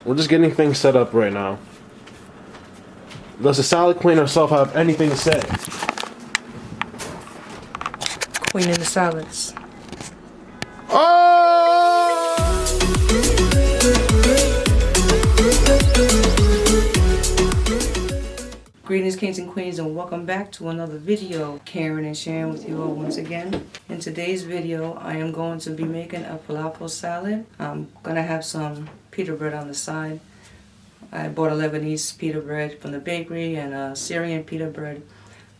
We're just getting things set up right now. Does the salad queen herself have anything to say? QueeningDaSalads. Greetings, kings and queens, and welcome back to another video. Karen and sharing with you all once again. In today's video, I am going to be making a falafel salad. I'm gonna have some pita bread on the side. I bought a Lebanese pita bread from the bakery and a Syrian pita bread,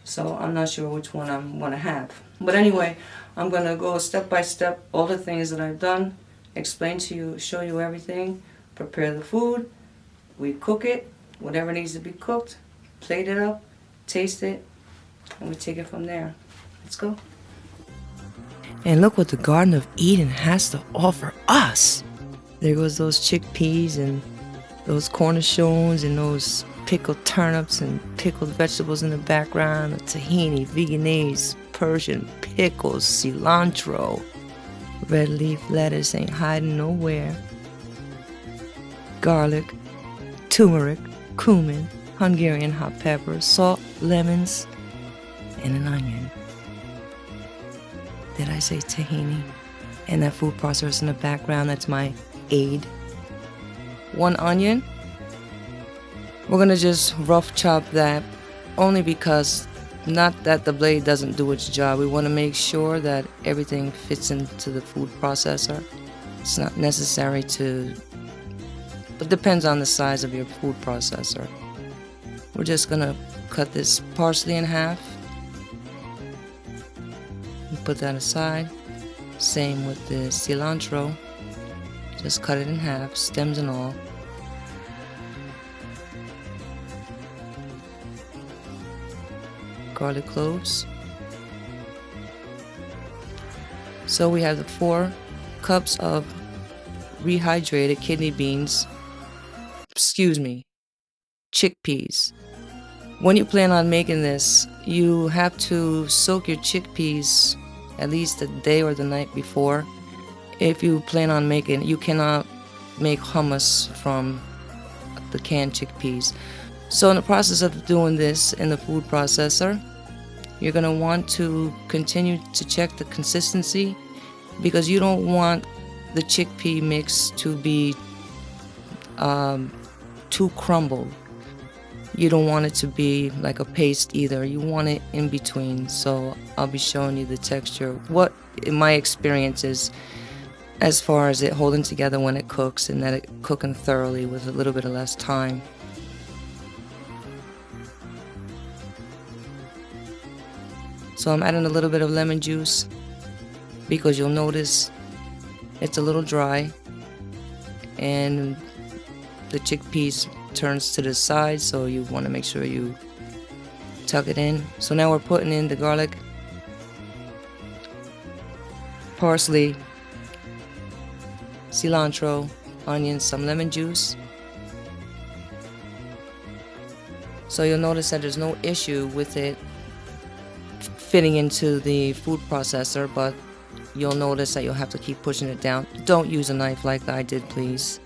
so I'm not sure which one I'm gonna have. But anyway, I'm gonna go step by step, all the things that I've done, explain to you, show you everything, prepare the food, we cook it, whatever needs to be cooked, plate it up, taste it, and we take it from there. Let's go. And look what the Garden of Eden has to offer us. There goes those chickpeas and those cornichons and those pickled turnips and pickled vegetables in the background, the tahini, veganese, Persian pickles, cilantro, red leaf lettuce ain't hiding nowhere, garlic, turmeric, cumin, Hungarian hot pepper, salt, lemons, and an onion. Did I say tahini? And that food processor in the background, that's my aid. 1 onion. We're gonna just rough chop that, only because, not that the blade doesn't do its job. We wanna make sure that everything fits into the food processor. It's not necessary to, it depends on the size of your food processor. We're just gonna cut this parsley in half. And put that aside. Same with the cilantro. Just cut it in half, stems and all. Garlic cloves. So we have the 4 cups of rehydrated kidney beans. Chickpeas. When you plan on making this, you have to soak your chickpeas at least a day or the night before. If you plan on making, you cannot make hummus from the canned chickpeas. So in the process of doing this in the food processor, you're going to want to continue to check the consistency, because you don't want the chickpea mix to be too crumbled. You don't want it to be like a paste either. You want it in between. So I'll be showing you the texture. What in my experience is, as far as it holding together when it cooks, and that it cooking thoroughly with a little bit of less time. So I'm adding a little bit of lemon juice, because you'll notice it's a little dry and the chickpeas turns to the side, so you want to make sure you tuck it in. So now we're putting in the garlic, parsley, cilantro, onions, some lemon juice. So you'll notice that there's no issue with it fitting into the food processor, but you'll notice that you'll have to keep pushing it down. Don't use a knife like I did, please.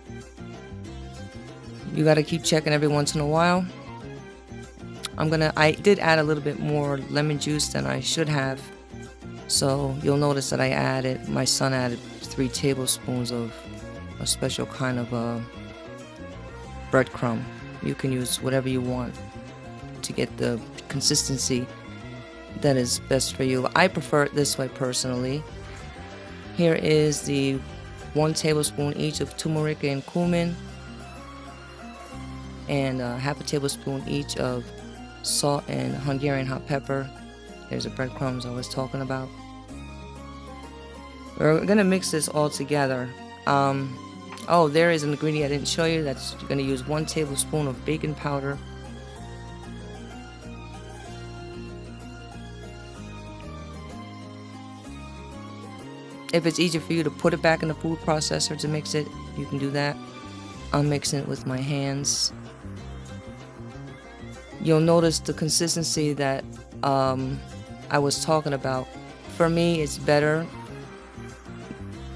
You gotta keep checking every once in a while. I did add a little bit more lemon juice than I should have. So you'll notice that my son added 3 tablespoons of a special kind of breadcrumb. You can use whatever you want to get the consistency that is best for you. I prefer it this way personally. Here is the 1 tablespoon each of turmeric and cumin, and half a tablespoon each of salt and Hungarian hot pepper. There's the breadcrumbs I was talking about. We're gonna mix this all together. Oh, there is an ingredient I didn't show you. That's gonna use 1 tablespoon of baking powder. If it's easier for you to put it back in the food processor to mix it, you can do that. I'm mixing it with my hands. You'll notice the consistency that I was talking about. For me, it's better,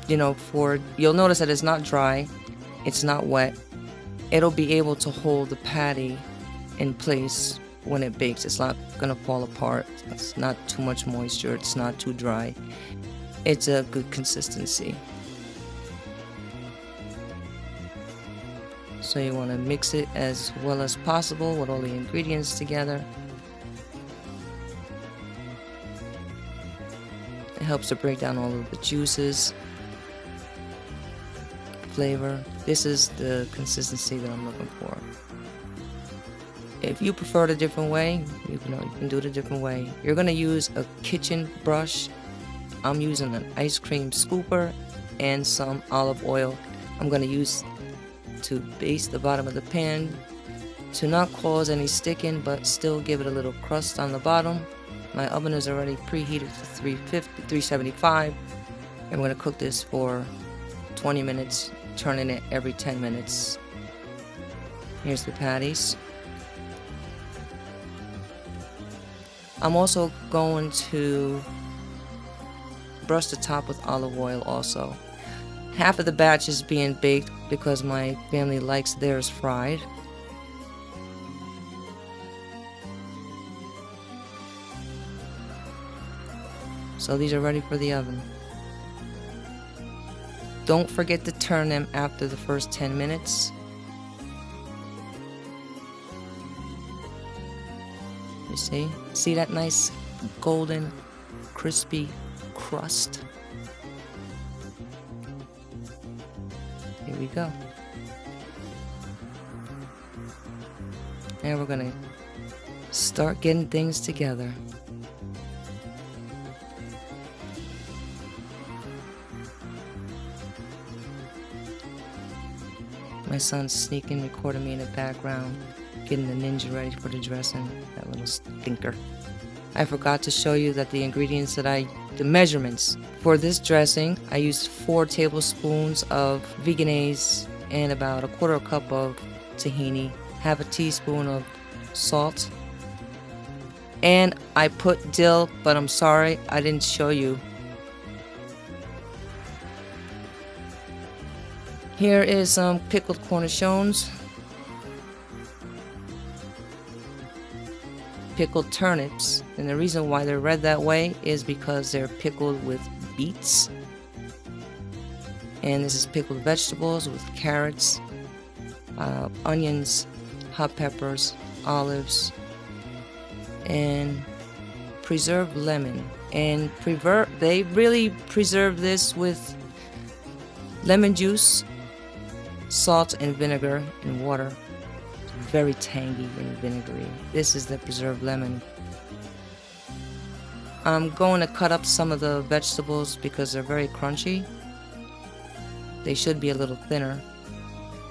you'll notice that it's not dry, it's not wet, it'll be able to hold the patty in place when it bakes. It's not gonna fall apart. It's not too much moisture. It's not too dry. It's a good consistency. So you want to mix it as well as possible with all the ingredients together. It helps to break down all of the juices, flavor. This is the consistency that I'm looking for. If you prefer it a different way, you can do it a different way. You're going to use a kitchen brush. I'm using an ice cream scooper and some olive oil. I'm going to use to baste the bottom of the pan to not cause any sticking, but still give it a little crust on the bottom. My oven is already preheated to 375, and we're going to cook this for 20 minutes, turning it every 10 minutes. Here's the patties. I'm also going to brush the top with olive oil also. Half of the batch is being baked because my family likes theirs fried. So these are ready for the oven. Don't forget to turn them after the first 10 minutes. You see? See that nice golden, crispy crust? Here we go. And we're gonna start getting things together. My son's sneaking, recording me in the background, getting the ninja ready for the dressing, that little stinker. I forgot to show you that the ingredients the measurements for this dressing, I used 4 tablespoons of veganese and about a 1/4 cup of tahini, half a teaspoon of salt, and I put dill, but I'm sorry I didn't show you. Here is some pickled cornichons, pickled turnips, and the reason why they're red that way is because they're pickled with beets. And this is pickled vegetables with carrots, onions, hot peppers, olives, and preserved lemon. And they really preserve this with lemon juice, salt and vinegar and water. Very tangy and vinegary. This is the preserved lemon. I'm going to cut up some of the vegetables because they're very crunchy. They should be a little thinner.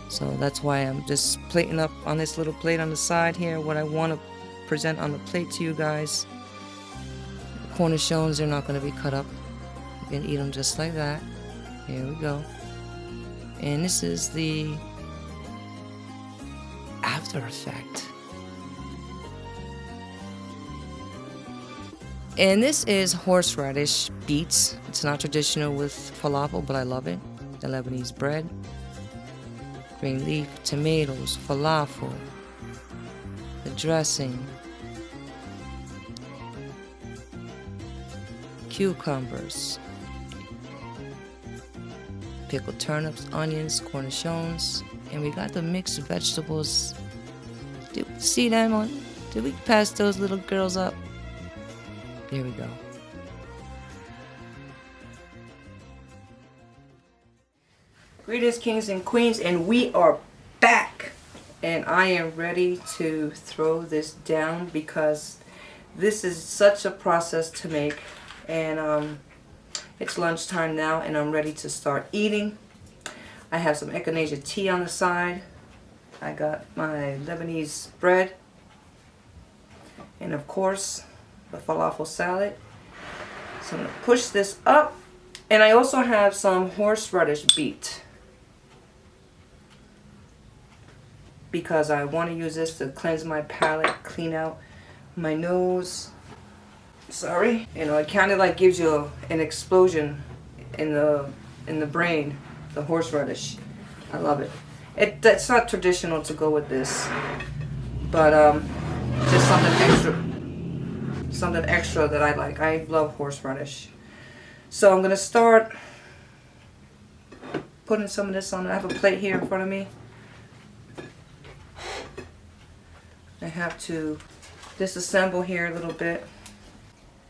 So that's why I'm just plating up on this little plate on the side here what I want to present on the plate to you guys. The cornichons are not going to be cut up. You can eat them just like that. Here we go. And this is the after effect. And this is horseradish beets. It's not traditional with falafel, but I love it. The Lebanese bread, green leaf, tomatoes, falafel, the dressing, cucumbers, pickled turnips, onions, cornichons, and we got the mixed vegetables. Did we see them did we pass those little girls up? There we go. Greetings, kings and queens, and we are back. And I am ready to throw this down because this is such a process to make. And it's lunchtime now, and I'm ready to start eating. I have some Echinacea Tea on the side. I got my Lebanese bread. And of course, the falafel salad. So I'm going to push this up. And I also have some horseradish beet, because I want to use this to cleanse my palate, clean out my nose. Sorry. You know, it kind of like gives you an explosion in the brain, the horseradish. I love it. It's not traditional to go with this, but just something extra that I like. I love horseradish. So I'm gonna start putting some of this on. I have a plate here in front of me. I have to disassemble here a little bit.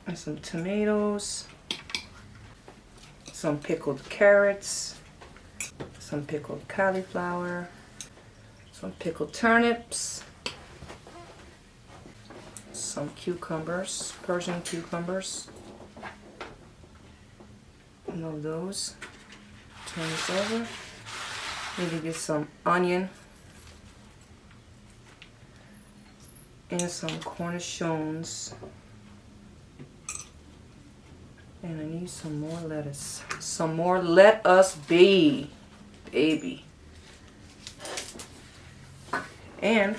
And some tomatoes, some pickled carrots, some pickled cauliflower, some pickled turnips, some cucumbers, Persian cucumbers. One of those. Turn this over. Maybe get some onion and some cornichons. And I need some more lettuce. Some more let us be, baby. And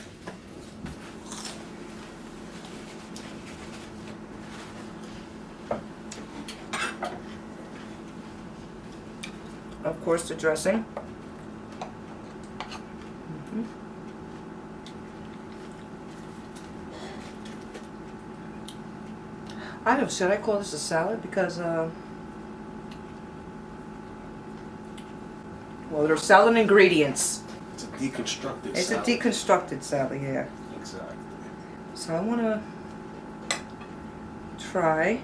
of course the dressing. I don't know, should I call this a salad? Because, well, there's salad ingredients. It's a deconstructed It's salad. a deconstructed salad, yeah. Exactly. So I want to try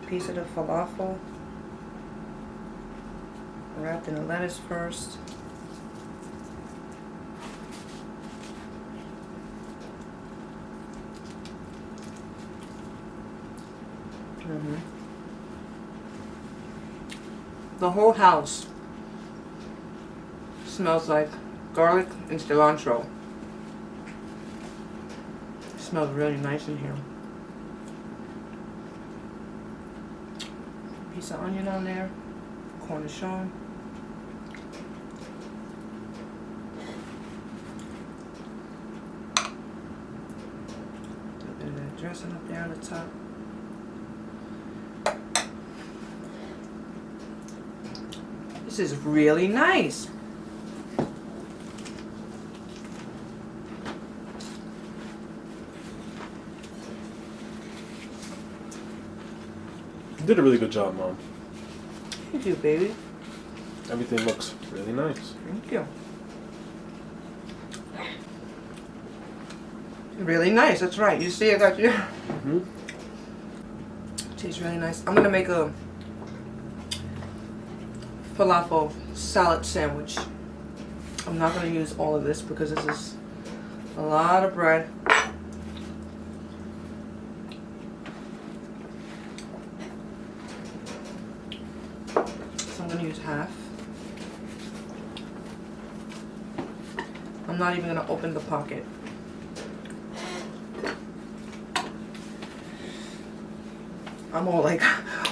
a piece of the falafel wrapped in the lettuce first. The whole house smells like garlic and cilantro. It smells really nice in here. Piece of onion on there, cornichon. A bit of that dressing up there on the top. This is really nice. You did a really good job, Mom. Thank you, baby. Everything looks really nice. Thank you. Really nice, that's right. You see, I got you. Tastes really nice. I'm gonna make a falafel salad sandwich. I'm not going to use all of this because this is a lot of bread. So I'm going to use half. I'm not even going to open the pocket. I'm all like,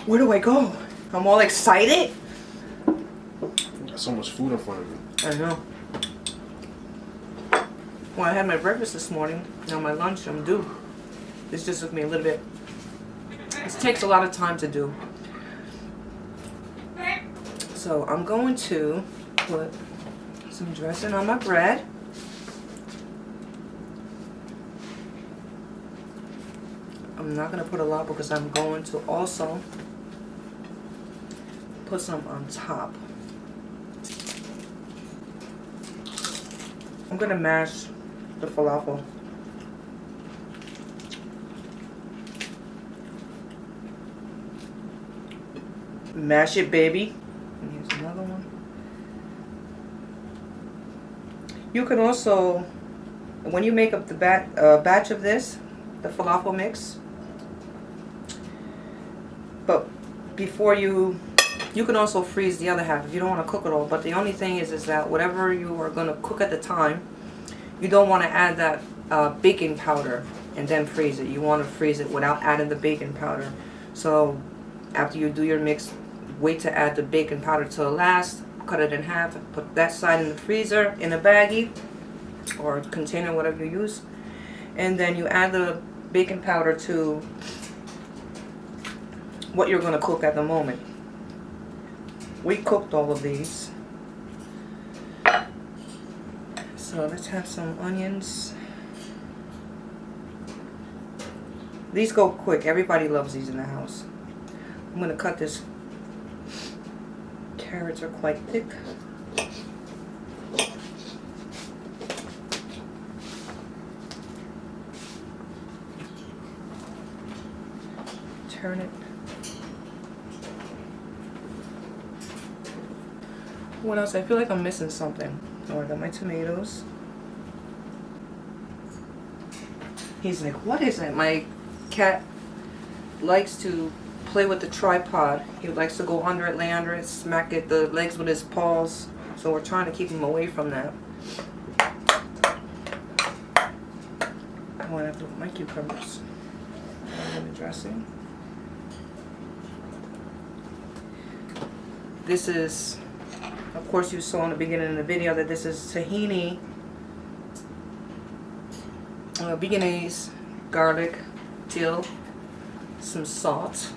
where do I go? I'm all excited. Got so much food in front of you. I know. Well, I had my breakfast this morning. Now my lunch, I'm due. This just took me a little bit. This takes a lot of time to do. So I'm going to put some dressing on my bread. I'm not going to put a lot because I'm going to also put some on top. I'm going to mash the falafel. Mash it, baby. And here's another one. You can also, when you make up the batch of this, the falafel mix, but before you can also freeze the other half if you don't want to cook it all. But the only thing is that whatever you are going to cook at the time, you don't want to add that baking powder and then freeze it. You want to freeze it without adding the baking powder. So after you do your mix, wait to add the baking powder till last. Cut it in half. Put that side in the freezer in a baggie or container, whatever you use. And then you add the baking powder to what you're going to cook at the moment. We cooked all of these. So let's have some onions. These go quick. Everybody loves these in the house. I'm gonna cut this. Carrots are quite thick. Turnip. What else? I feel like I'm missing something. Oh, I got my tomatoes. He's like, what is it? My cat likes to play with the tripod. He likes to go under it, lay under it, smack at the legs with his paws. So we're trying to keep him away from that. I want to put my cucumbers in the dressing. This is, of course, you saw in the beginning of the video that this is tahini, Lebanese garlic, dill, some salt,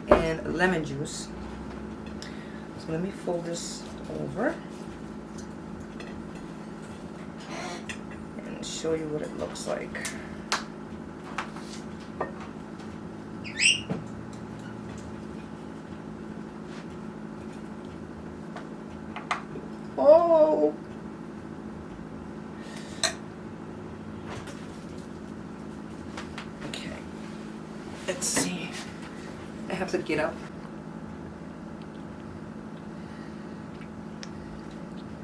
and lemon juice. So let me fold this over and show you what it looks like. Oh! Okay. Let's see. I have to get up.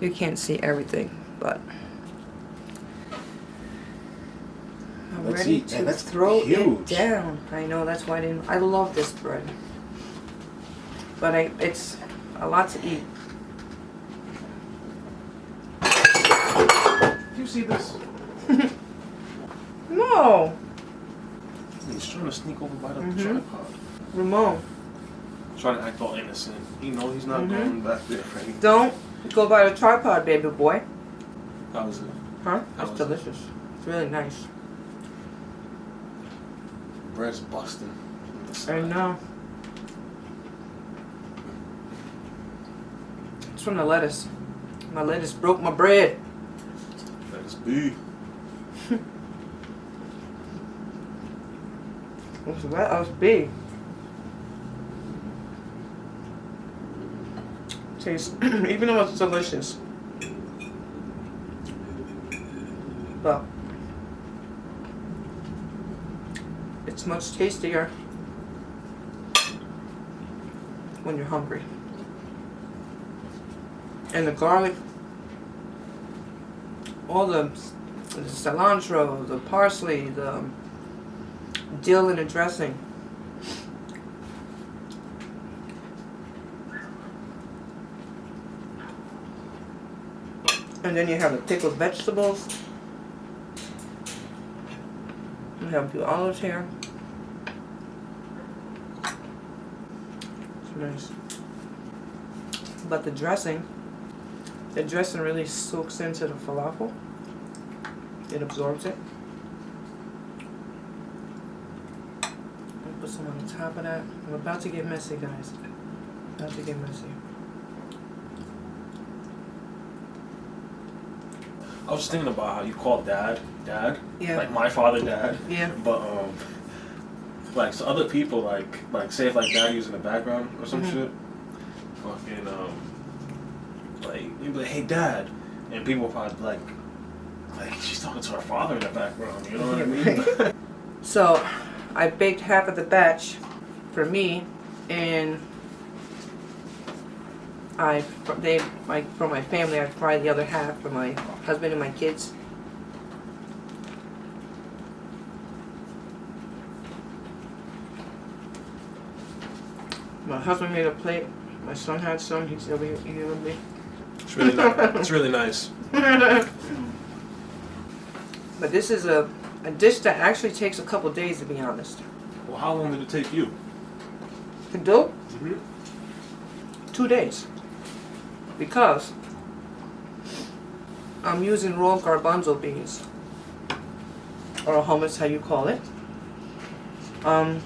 You can't see everything, but I'm ready to throw it down. I know, that's why I love this bread. But it's a lot to eat. You see this? No. He's trying to sneak over by the tripod. Ramon. Trying to act all innocent. You know he's not going back there, Freddie. Don't go by the tripod, baby boy. How was it? Huh? It's delicious. It's really nice. Bread's busting. I know. It's from the lettuce. My lettuce broke my bread. Lettuce be. It's lettuce be. Tastes, even though it's delicious, but it's much tastier when you're hungry. And the garlic, all the cilantro, the parsley, the dill in the dressing. And then you have the pickled vegetables. You have a few olives here. It's nice. But the dressing really soaks into the falafel. It absorbs it. I'll put some on the top of that. I'm about to get messy, guys. About to get messy. I was just thinking about how you call dad. Yeah. Like my father, dad. Yeah. But like so other people like say if like dad using the background or some shit, fucking like you'd be like, hey dad, and people will probably like she's talking to her father in the background. You know what I mean? So I baked half of the batch for me, and for my family, I fried the other half for my husband and my kids. My husband made a plate. My son had some. He's over here eating with me. It's really nice. It's really nice. But this is a dish that actually takes a couple days, to be honest. Well, how long did it take you? To do? 2 days. Because I'm using raw garbanzo beans, or hummus, how you call it. And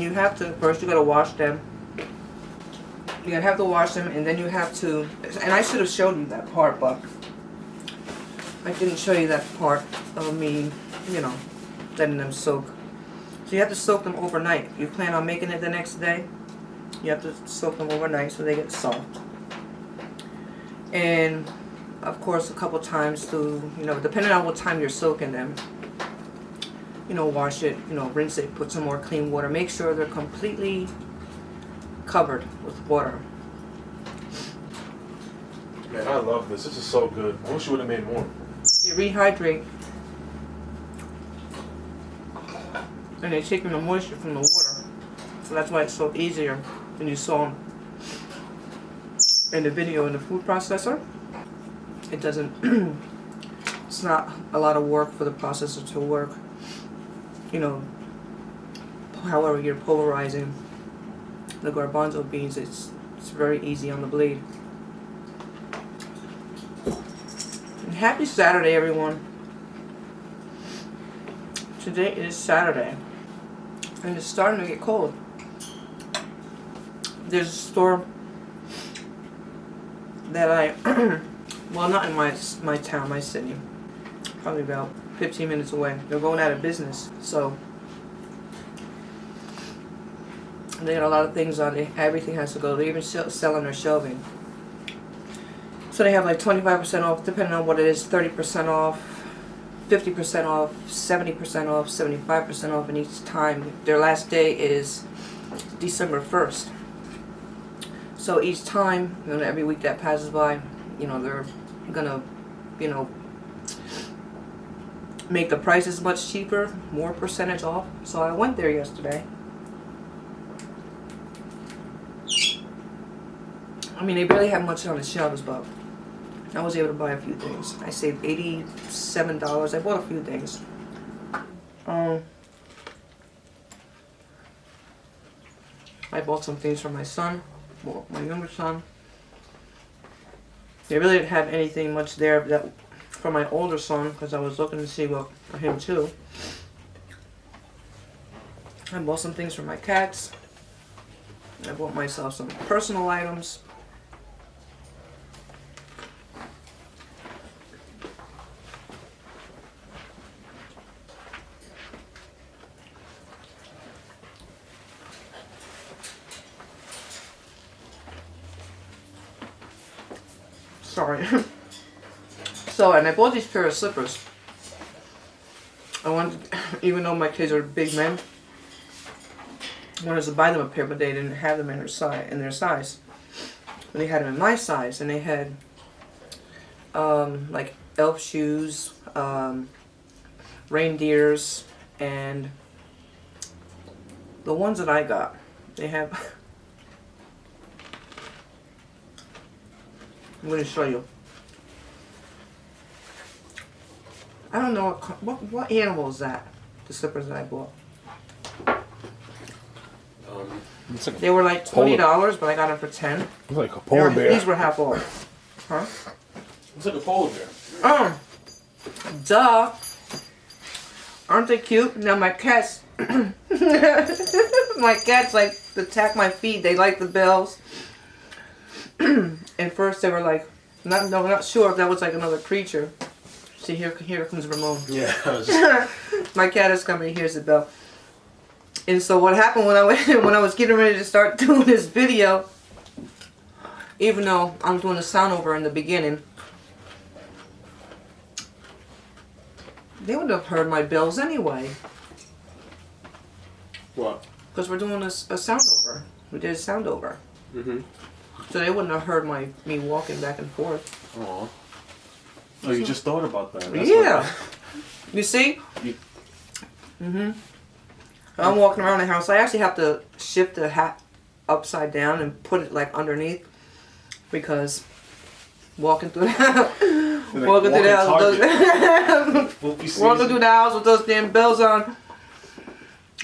you have to, first you gotta wash them. You have to wash them, and then you have to, and I should have showed you that part, but I didn't show you that part of me, you know, letting them soak. So you have to soak them overnight. If you plan on making it the next day, you have to soak them overnight so they get soft. And of course a couple times to, you know, depending on what time you're soaking them, you know, wash it, you know, rinse it, put some more clean water. Make sure they're completely covered with water. Man, I love this. This is so good. I wish you would have made more. You rehydrate, and they're taking the moisture from the water. So that's why it's so easier when you saw in the video in the food processor. It doesn't, it's not a lot of work for the processor to work, you know, however you're pulverizing the garbanzo beans. It's very easy on the blade. And happy Saturday, everyone. Today is Saturday, and it's starting to get cold. There's a store that I, well, not in my town, my city, probably about 15 minutes away. They're going out of business, so they got a lot of things on it. Everything has to go. They even selling their shelving. So they have like 25% off, depending on what it is, 30% off, 50% off, 70% off, 75% off, and each time. Their last day is December 1st. So each time, you know, every week that passes by, you know, they're gonna, you know, make the prices much cheaper, more percentage off. So I went there yesterday. I mean, they barely have much on the shelves, but I was able to buy a few things. I saved $87. I bought a few things. I bought some things for my son, well, my younger son. They really didn't have anything much there that for my older son, because I was looking to see what for him too. I bought some things for my cats. I bought myself some personal items. Sorry. So, and I bought these pair of slippers. I wanted, even though my kids are big men, I wanted to buy them a pair, but they didn't have them in their size. But they had them in my size, and they had like elf shoes, reindeers, and the ones that I got, they have. I'm going to show you. I don't know what animal is that. The slippers that I bought. They were like $20, but I got them for $10. It's like a polar bear. These were half off. Huh? It's like a polar bear. Duh. Aren't they cute? Now my cats, my cats like to attack my feet. They like the bells. And first they were like, not sure if that was like another creature. See, here comes Ramon. Yeah. My cat is coming. Here's the bell. And so what happened when I was getting ready to start doing this video, even though I'm doing the sound over in the beginning, they would have heard my bells anyway. What? Because we're doing a sound over. We did a sound over. Mm-hmm. So they wouldn't have heard me walking back and forth. Aw. Oh, you just thought about that. That's yeah. You see? Mm-hmm. I'm walking around the house. I actually have to shift the hat upside down and put it like underneath, because walking through the house, walking through the house with those damn bells on.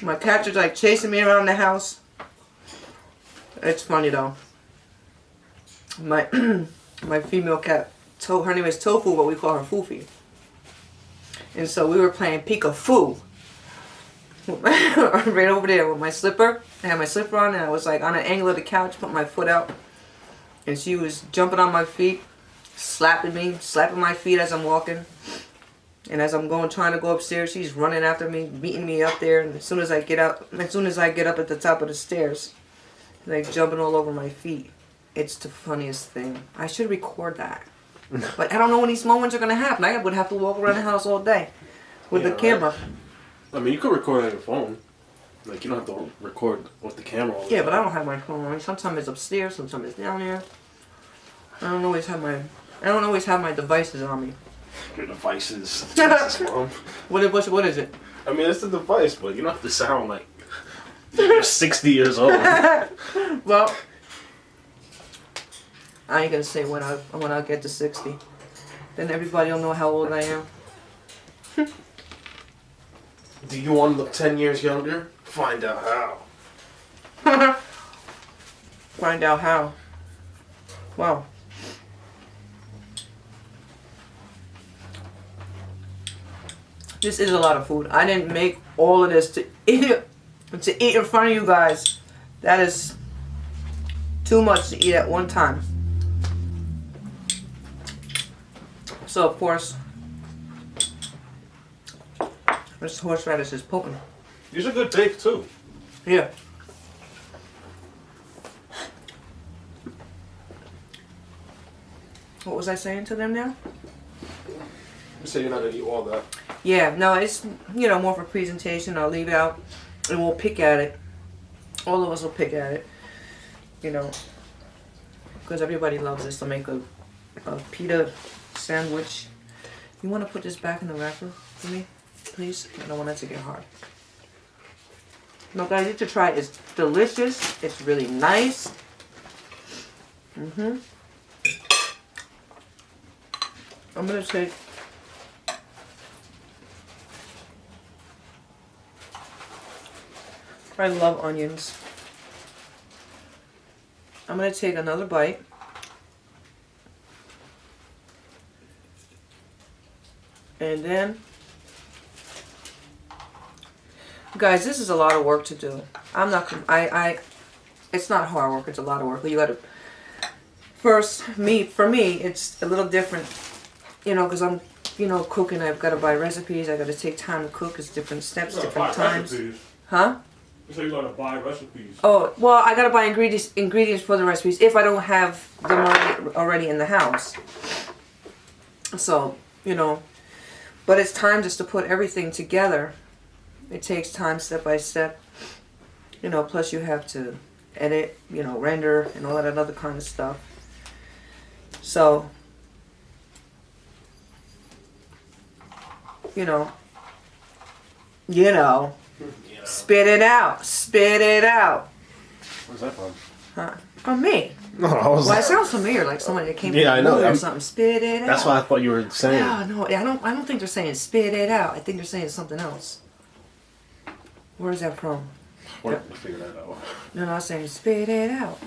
My cats are like chasing me around the house. It's funny though. My female cat, her name is Tofu, but we call her Foofy. And so we were playing Peek-a-Foo. Right over there with my slipper. I had my slipper on and I was like on an angle of the couch, put my foot out. And she was jumping on my feet, slapping my feet as I'm walking. And as I'm trying to go upstairs, she's running after me, beating me up there. And as soon as I get up at the top of the stairs, like jumping all over my feet. It's the funniest thing. I should record that. But I don't know when these moments are going to happen. I would have to walk around the house all day with the camera. Right. I mean, you could record on your phone. Like, you don't have to record with the camera all the time. But I don't have my phone on me. Sometimes it's upstairs, sometimes it's down there. I don't always have my devices on me. Your devices. What is it? I mean, it's a device, but you don't have to sound like you're 60 years old. Well, I ain't gonna say when I get to 60. Then everybody will know how old I am. Do you want to look 10 years younger? Find out how. Find out how. Wow. This is a lot of food. I didn't make all of this to eat in front of you guys. That is too much to eat at one time. So of course, this horseradish is potent. These are good bake too. Yeah. What was I saying to them now? You say you're not gonna eat all that. Yeah, no, it's, you know, more for presentation. I'll leave it out and we'll pick at it. All of us will pick at it, you know, because everybody loves this. To make a pita sandwich. You want to put this back in the wrapper for me, please? I don't want it to get hard. No, guys, you should try it. It's delicious. It's really nice. I'm going to take I love onions. I'm going to take another bite. And then, guys, this is a lot of work to do. It's not hard work, it's a lot of work. But you got to, for me, it's a little different, you know, because I'm, you know, cooking. I've got to buy recipes. I've got to take time to cook. It's different steps, different times. Recipes. Huh? You say you got to buy recipes. Oh, well, I got to buy ingredients for the recipes if I don't have them already in the house. So, you know, but it's time just to put everything together. It takes time step by step. You know, plus you have to edit, you know, render and all that other kind of stuff. So, you know, spit it out. Spit it out. Where's that from? Huh? From me. No, I was. Well, it sounds familiar, like somebody that came from I know. or something. Spit it out. That's what I thought you were saying. No, I don't think they're saying spit it out. I think they're saying something else. Where is that from? We're gonna figure that out. No, I'm saying spit it out.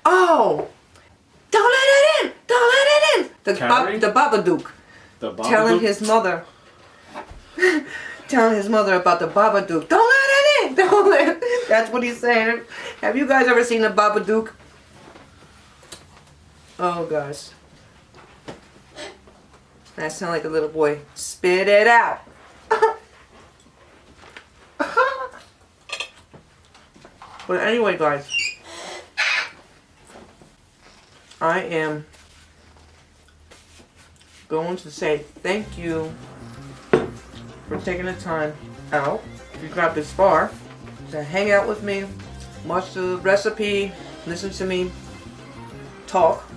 Oh! Don't let it in! Don't let it in! The Babadook. The Babadook? Telling his mother about the Babadook. Don't let it in! Don't let it. That's what he's saying. Have you guys ever seen the Babadook? Oh, gosh. That sound like a little boy. Spit it out. But anyway, guys, I am going to say thank you for taking the time out, if you got this far, to hang out with me, watch the recipe, listen to me talk.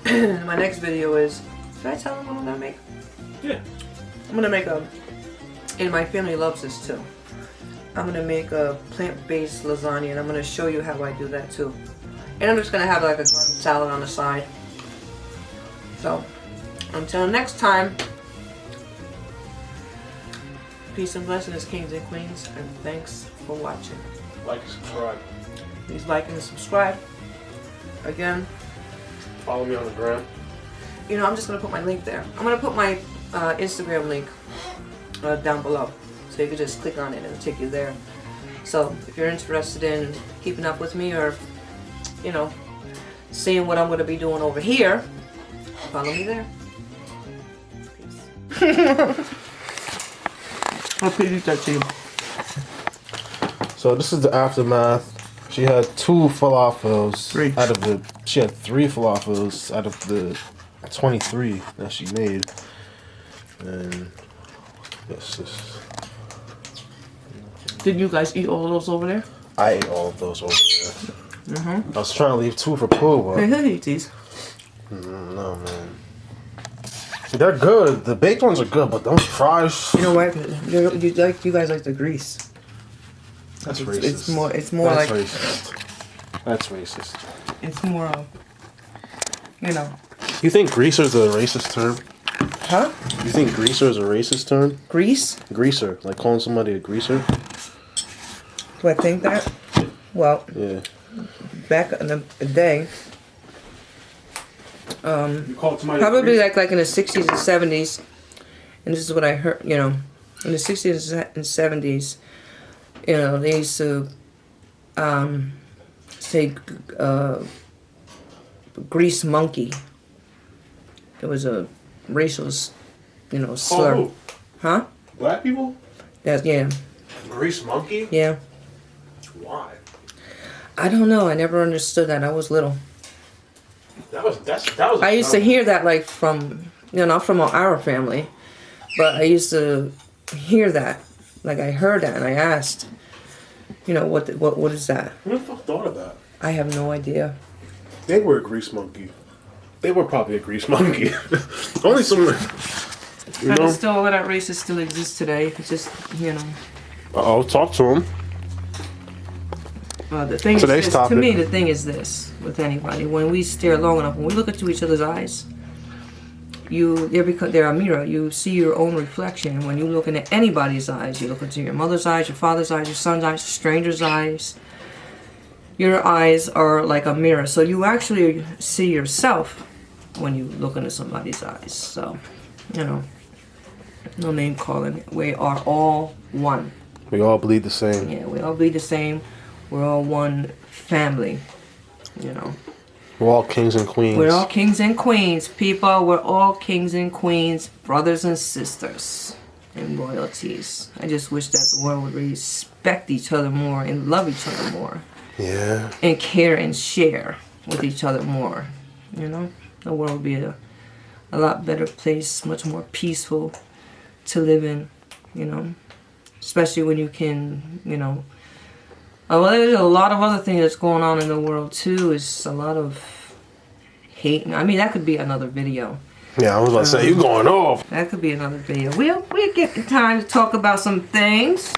My next video is, should I tell them what I'm going to make? Yeah. I'm going to make and my family loves this too. I'm going to make a plant-based lasagna, and I'm going to show you how I do that too. And I'm just going to have like a garden salad on the side. So, until next time, peace and blessings, kings and queens, and thanks for watching. Like and subscribe. Please like and subscribe. Again, follow me on the gram. You know, I'm just going to put my link there. I'm going to put my Instagram link down below. So you can just click on it and it'll take you there. So if you're interested in keeping up with me, or, you know, seeing what I'm going to be doing over here, follow me there. I'll put that to you. So this is the aftermath. She had 2 falafels out of the. She had 3 falafels out of the 23 that she made. And yes, this. Did you guys eat all of those over there? I ate all of those over there. I was trying to leave 2 for Pooh, but Hey, he'll eat these. no, man. They're good. The baked ones are good, but those fries. You know what? You guys like the grease. That's racist. It's more That's like racist. That's racist. it's more you know. You think greaser is a racist term? Huh? You think greaser is a racist term? Grease? Greaser, like calling somebody a greaser? Do I think that? Well, Yeah. back in the day, You called somebody probably like in the 60s and 70s, and this is what I heard, you know, in the 60s and 70s, you know, they used to say grease monkey. It was a racial, you know, slur. Oh, Huh? black people? Yeah. Grease monkey? Yeah. Why? I don't know. I never understood that. I was little. That was. I used to hear that like from, you know, not from our family, but I used to hear that. Like I heard that and I asked, you know, what is that? Who the fuck thought of that? I have no idea. They were a grease monkey. They were probably a grease monkey. Only someone. You know? Still, all of that racist still exists today. It's just, you know. I'll talk to him. The thing Today's is this, to topic. me, the thing is this with anybody: when we stare long enough, when we look into each other's eyes, they're a mirror. You see your own reflection. And when you look into anybody's eyes, you look into your mother's eyes, your father's eyes, your son's eyes, a stranger's eyes. Your eyes are like a mirror, so you actually see yourself when you look into somebody's eyes. So, you know, no name calling. We are all one. We all bleed the same. Yeah, we all bleed the same. We're all one family, you know. We're all kings and queens. We're all kings and queens, people. We're all kings and queens, brothers and sisters, and royalties. I just wish that the world would respect each other more and love each other more. Yeah. And care and share with each other more, you know. The world would be a lot better place, much more peaceful to live in, you know. Especially when you can, you know. Well, there's a lot of other things that's going on in the world too. It's a lot of hate. I mean, that could be another video. Yeah, I was about to say, you going off. That could be another video. We'll get time to talk about some things.